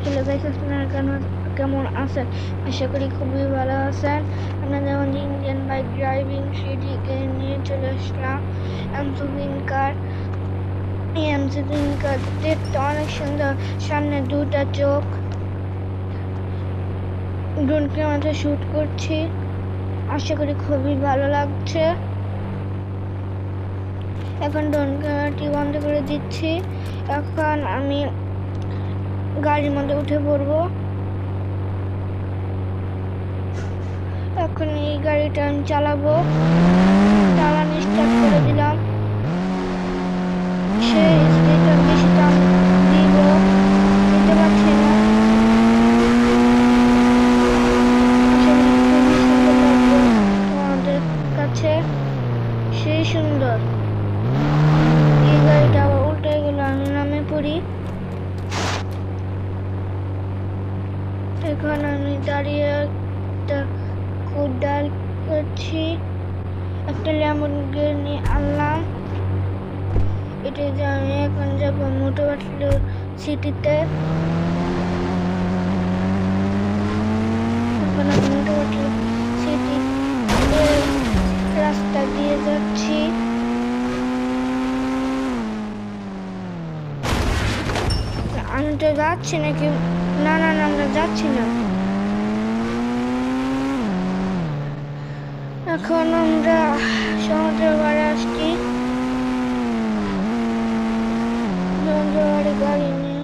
Hello guys, আপনারা কেমন আছেন? আশা করি খুবই ভালো আছেন। আমরা যেমন ইন্ডিয়ান বাইক ড্রাইভিং সেটিকে নিয়ে চলে আসলাম। এমসুভিন কার। এই এমসুভিন কার দেখতে অনেক সুন্দর, সামনে দুটা চোখ। ড্রোন ক্যামেরাতে শুট করছি, আশা করি খুবই ভালো লাগছে। এখন ড্রোন ক্যামেরাটি বন্ধ করে দিচ্ছি। এখন আমি গাড়ির মধ্যে উঠে পড়বো। এখন এই গাড়িটা আমি চালাবো। চালানো স্টার্ট করে দিলাম। সে স্পিডটা বেশি টান দিব, দিতে পারছি না। আসলে খুবই সুন্দর লাগবে তোমাদের কাছে, সেই সুন্দর। এই গাড়িটা আবার উল্টে গেল, আমি নামে পড়ি। এখন আমি দাঁড়িয়ে একটা ডাল করছি। একটা ল্যাম্বরগিনি আনলাম। এটা যে আমি এখন যাবো মোটরবাটলো সিটিতে। এখন আমি মোটরবাটলো সিটি রাস্তা দিয়ে যাচ্ছি। আমি তো যাচ্ছি নাকি? না না না, আমরা যাচ্ছি না। এখন আমরা সমুদ্র পাড়ে আসছি। সমুদ্র পাড়ে গাড়ি